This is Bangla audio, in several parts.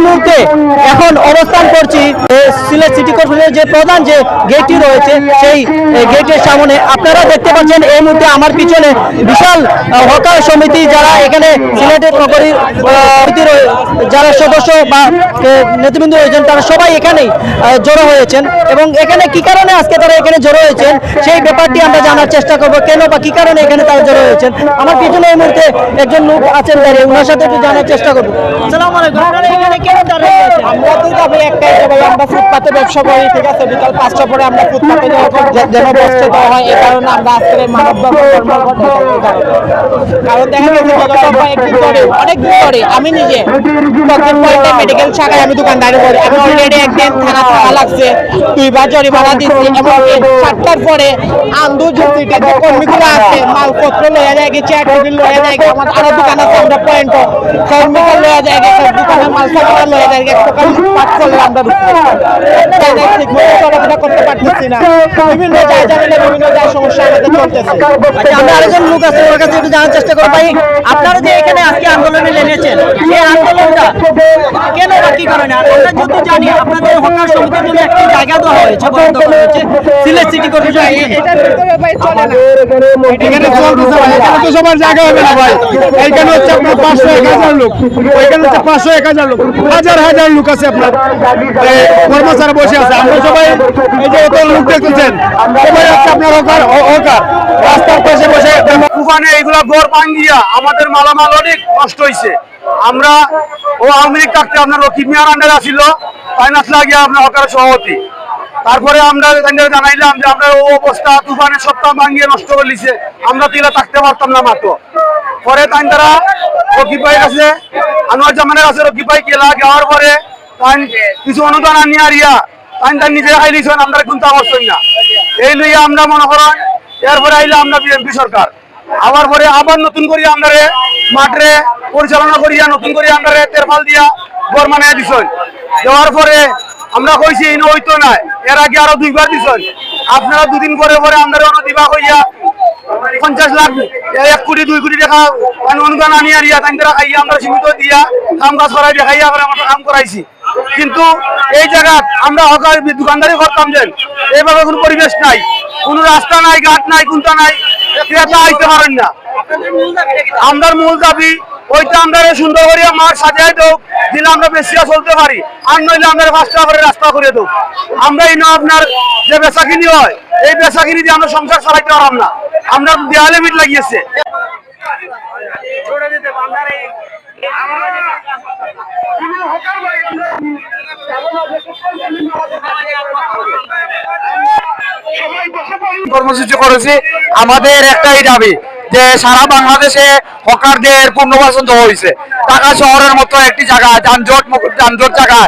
মুহূর্তে এখন অবস্থান করছি সিলেট সিটি কর্পোরেশনের যে প্রধান যে গেটটি রয়েছে সেই গেটের সামনে। আপনারা দেখতে পাচ্ছেন এই মুহূর্তে আমার পিছনে বিশাল হকার সমিতি যারা এখানে সিলেটের নগরীর যারা সদস্য বা নেতৃবৃন্দ রয়েছেন তারা সবাই এখানেই জড়ো হয়েছেন এবং এখানে কি কারণে আজকে তারা এখানে জড়ো হয়েছেন সেই ব্যাপারটি আমরা জানার চেষ্টা করবো, কেন বা কি কারণে এখানে তারা জড়ো হয়েছেন। আমার পিছনে এই মুহূর্তে একজন লোক আছেন দাঁড়িয়ে, ওনার সাথে একটু জানার চেষ্টা করবো। আসসালামু আলাইকুম, আপনারা এখানে কেন দাঁড়িয়ে আছেন? আমরা তো যাবো একটাই যে ভাই আমরা ফুটপাতে ব্যবসা করি, ঠিক আছে, বিকাল 5টা পরে আমরা ফুটপাতে যেন বসতে দেওয়া হয়, এই কারণে আমরা আজকের মানব ধর্মঘট কারণ দেখা গেছে অনেকদিন ধরে আমি নিজে মেডিকেল শাখায় আমি দোকানদারি করি, আমি অলরেডি একদিন থানা লাগছে, 2 বার জরিমানা দিচ্ছি এবং 7টার পরে আন্দোলনটা যে কর্মীগুলো আছে মালপত্র লয়া যায়, চেয়ার টেবিল লয়া যায়, আমার আরো দোকান আছে, আমরা পয়েন্ট কর্মীগুলো লয়া যায়, দোকানের মাল সামানা লয়া যায়, দোকান পাঠ করলে আমরা চলাফেরা করতে পারতেছি না, বিভিন্ন জায়গায় বিভিন্ন জায়গায় সমস্যা আমাদের চলতেছে। আমরা আরেকজন লোক আছে, ওর কাছে একটু জানার চেষ্টা করবো। ভাই, আপনারা যে এখানে আজকে আন্দোলনে নেমেছেন, সেই আন্দোলনটা কেন বা কি কারণে? আর আমরা যত জানি আপনাদের হকার সমিতির জন্য একটি জায়গা দেওয়া হয়েছে, বরাদ্দ করা হয়েছে সিলেট সিটি কর্পোরেশন। এটার ভিতরে ভাই চলে না, এখানে চলতেছে ভাই, এখানে তো সবার জায়গা হবে না ভাই। এইখানে হচ্ছে আপনার 500-1000 লোক, ওইখানে হচ্ছে 500-1000 লোক, হাজার হাজার লোক আছে আপনার কর্মচারী বসে আছে। আমরা সবাই এই যে অত লোক দেখতেছেন সবাই হচ্ছে আপনার হকার রাস্তার পাশে বসে। তুফানে এইগুলা ঘর ভাঙ্গিয়া আমাদের মালামাল অনেক নষ্ট হয়েছে। আমরা আওয়ামী লীগ থাকতে আপনার রকিব মিয়ার আন্ডারে আসিল, ফাইনান্স লাগিয়ে আপনার হকারের সভাপতি। তারপরে আমরা জানাইলাম যে আপনার ও অবস্থা তুফানের সপ্তাহ ভাঙিয়ে নষ্ট করে লিছে, আমরা তিলা থাকতে পারতাম না মাত্র। পরে তারা রকিব ভাইয়ের কাছে, আনোয়ার জামানের কাছে রকিব ভাই গেলা, যাওয়ার পরে কিছু অনুদান আনিয়া আরিয়া তার নিজে খাই দিয়েছেন, আমরা কিন্তু করছেন না। এই লইয়া আমরা মনে করেন এরপরে আইলে আমরা বিএনপি সরকার আবার পরে আবার নতুন করে আমরা মাঠে পরিচালনা করিয়া নতুন করে আমরা তেরপাল দিয়া ঘর মানাইয়া দিছেন। দেওয়ার পরে আমরা কইছি ইনো হইতো না, এর আগে আরো 2 বার দিছেন। আপনারা 2 দিন পরে পরে আমরা দিবা হইয়া 50 লাখ 1 কোটি 2 কোটি টাকা অনুদান আনিয়া দিয়া তারা খাইয়া আমরা সীমিত দিয়া কাম কাজ করাই দেখাইয়া আমরা কাম করাইছি। কিন্তু এই জায়গা আমরা হকার দোকানদারি করতাম যে এইভাবে কোনো পরিবেশ নাই, কোনো রাস্তা নাই, ঘাট নাই, কোনটা নাই, ক্রেতা আইতে পারেন না। আমরা মূল দাবি ওইটা আমরা সুন্দর করিয়া মাঠ সাজাই দেও, দিলে আমরা বেশিয়া চলতে পারি, আর নইলে আমরা 5 টাকা করে রাস্তা করে দেব। আমরা এই না আপনার যে বেচাকিনি হয় এই বেচাকিনি দিয়ে আমরা সংসার চালাইতে পারলাম না, আমরা দেয়ালে মিট লাগিয়েছে। কর্মসূচি করেছি, আমাদের একটাই দাবি যে সারা বাংলাদেশে হকারদের পুনর্বাসন দেওয়া হয়েছে। ঢাকা শহরের মতো একটি জায়গা যানজট জায়গা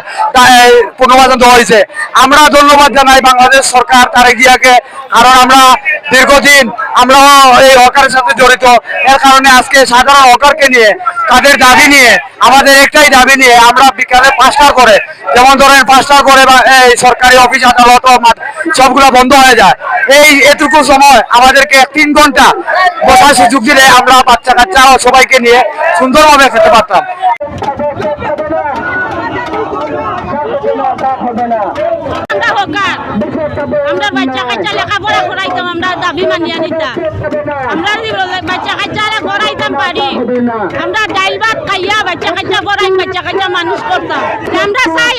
পুনর্বাসন দেওয়া হয়েছে। আমরা ধন্যবাদ জানাই বাংলাদেশ সরকার তারেক জিয়াকে, কারণ আমরা দীর্ঘদিন আমরা এই হকারের সাথে জড়িত। এর কারণে আজকে সাধারণ হকারকে নিয়ে তাদের দাবি নিয়ে, আমাদের একটাই দাবি নিয়ে আমরা বিকালে 5টা করে, যেমন ধরেন 5টা করে এই সরকারি অফিস আদালত সবগুলো বন্ধ হয়ে যায়। এই এটুকু সময় আমাদেরকে 3 ঘন্টা বসার সুযোগ দিলে আমরা বাচ্চা কাচ্চা ও সবাইকে নিয়ে সুন্দরভাবে খেতে পারতাম। আমরা বাচ্চা কাচ্চা লেখাপড়া করাইতাম, আমরা দাবি মানিয়া নিতাম, আমরা বাচ্চা কাচ্চারা করাইতাম পারি, আমরা ডাইল ভাত খাইয়া বাচ্চা কাচ্চা পড়াই বাচ্চা কাচ্চা মানুষ করতাম। আমরা চাই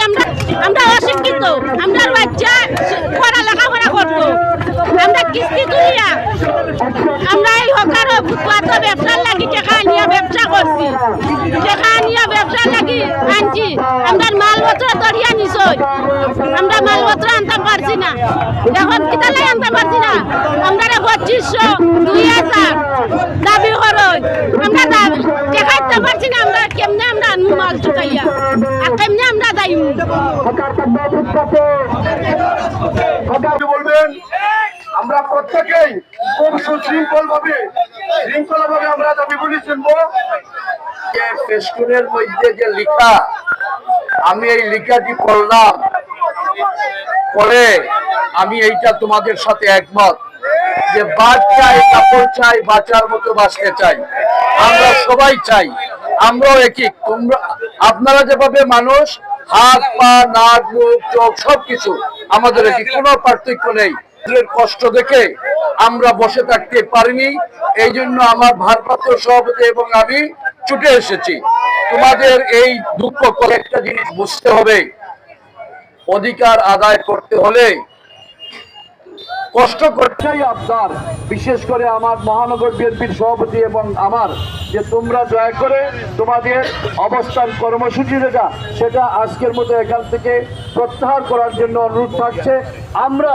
আমরা অশিক্ষিত, আমরা বাচ্চা পড়া লেখাপড়া করতো, আমরা কিস্তি তুলিয়া আমরা এই হকার ব্যবসার লাগি টাকা নিয়ে ব্যবসা করছি, টাকা নিয়ে ব্যবসার লাগি আনছি, আমরা মালপত্র দরিয়া নিছই, আমরা মালপত্র আনতে পারছি না, এখন কিতালে আনতে পারছি না, আমরা 2500 2000 দাবি করই, আমরা দেখাইতে পারছি না, আমরা কেমনে আমরা আনমু মাল চুকাইয়া, আর কেমনে আমরা যাইমু। বলবেন আমরা প্রত্যেকেই খুব সুশৃঙ্খলভাবে আমরা দাবিগুলি শুনবো। ফেস্টুনের মধ্যে যে লেখা, আমি এই লেখাটি পড়লাম, পরে আমি এইটা তোমাদের সাথে একমত যে বাদ চাই, কাপড় চাই, বাঁচার মতো বাঁচতে চাই, আমরা সবাই চাই, আমরাও একই। তোমরা আপনারা যেভাবে মানুষ হাত পা নাক মুখ চোখ সবকিছু আমাদের কোনো পার্থক্য নেই। কষ্ট দেখে আমরা বসে থাকতে পারিনি, এই জন্য আমার ভারপ্রাপ্ত সভাপতি এবং আমি ছুটে এসেছি। তোমাদের এই দুঃখ করে একটা জিনিস বুঝতে হবে, অধিকার আদায় করতে হলে কষ্ট করতেই আপনার, বিশেষ করে আমার মহানগর বিএনপির সভাপতি এবং আমার, যে তোমরা দয়া করে তোমাদের অবস্থান কর্মসূচি যেটা সেটা আজকের মতো এখান থেকে প্রত্যাহার করার জন্য অনুরোধ থাকছে। আমরা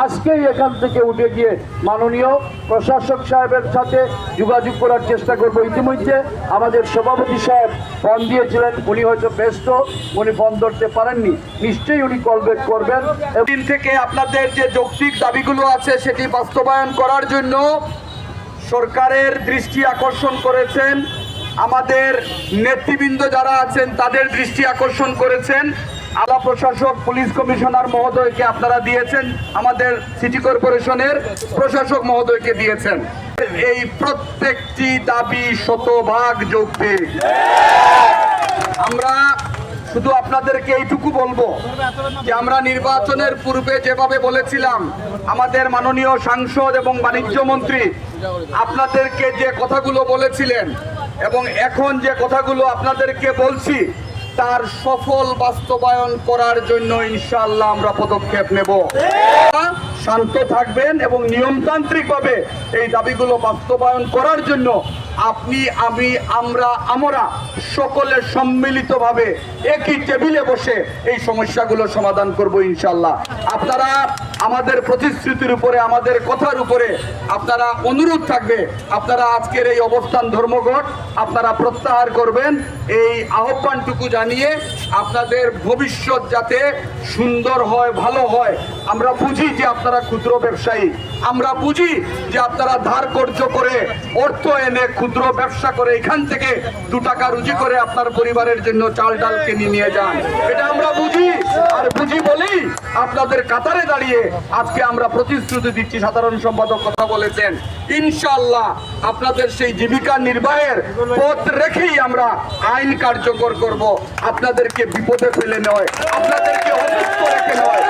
আজকেই এখান থেকে উঠে গিয়ে মাননীয় প্রশাসক সাহেবের সাথে যোগাযোগ করার চেষ্টা করব। ইতিমধ্যে আমাদের সভাপতি সাহেব ফোন দিয়েছিলেন, উনি হয়তো ব্যস্ত, উনি ফোন ধরতে পারেননি, নিশ্চয়ই উনি কল ব্যাক করবেন। দিন থেকে আপনাদের যে যৌক্তিক দাবিগুলো আছে সেটি বাস্তবায়ন করার জন্য সরকারের দৃষ্টি আকর্ষণ করেছেন, আমাদের নেতৃবৃন্দ যারা আছেন তাদের দৃষ্টি আকর্ষণ করেছেন, আলা প্রশাসক পুলিশ কমিশনার মহোদয়কে আপনারা দিয়েছেন, আমাদের সিটি কর্পোরেশনের প্রশাসক মহোদয়কে দিয়েছেন। এই প্রত্যেকটি দাবি শতভাগ যৌক্তিক। আমরা শুধু আপনাদেরকে এইটুকু বলবো যে আমরা নির্বাচনের পূর্বে যেভাবে বলেছিলাম, আমাদের মাননীয় সাংসদ এবং বাণিজ্য মন্ত্রী আপনাদেরকে যে কথাগুলো বলেছিলেন এবং এখন যে কথাগুলো আপনাদেরকে বলছি তার সফল বাস্তবায়ন করার জন্য ইনশাআল্লাহ আমরা পদক্ষেপ নেব। শান্ত থাকবেন এবং নিয়মতান্ত্রিকভাবে এই দাবিগুলো বাস্তবায়ন করার জন্য আপনি, আমি, আমরা সকলে সম্মিলিতভাবে একই টেবিলে বসে এই সমস্যাগুলো সমাধান করব ইনশাআল্লাহ। আপনারা আমাদের প্রতিশ্রুতির উপরে, আমাদের কথার উপরে আপনারা অনুরোধ থাকবে, আপনারা আজকের এই অবস্থান ধর্মঘট আপনারা প্রত্যাহার করবেন, এই আহ্বানটুকু জানিয়ে আপনাদের ভবিষ্যৎ যাতে সুন্দর হয়, ভালো হয়। আমরা বুঝি যে আপনারা ক্ষুদ্র ব্যবসায়ী, আমরা বুঝি যে আপনারা ধার কর্জ করে অর্থ এনে ক্ষুদ্র ব্যবসা করে এখান থেকে 2 টাকা রুজি করে আপনার পরিবারের জন্য চাল ডাল কিনে নিয়ে যান, এটা আমরা বুঝি। আর বুঝি বলেই আপনাদের কাতারে দাঁড়িয়ে আজকে আমরা প্রতিশ্রুতি দিচ্ছি, সাধারণ সম্পাদক কথা বলেছেন, ইনশাআল্লাহ আপনাদের সেই জীবিকা নির্বাহের পথ রেখেই আমরা আইন কার্যকর করব। আপনাদেরকে বিপদে ফেলে নয়, আপনাদেরকে অসুস্থ রেখে নয়।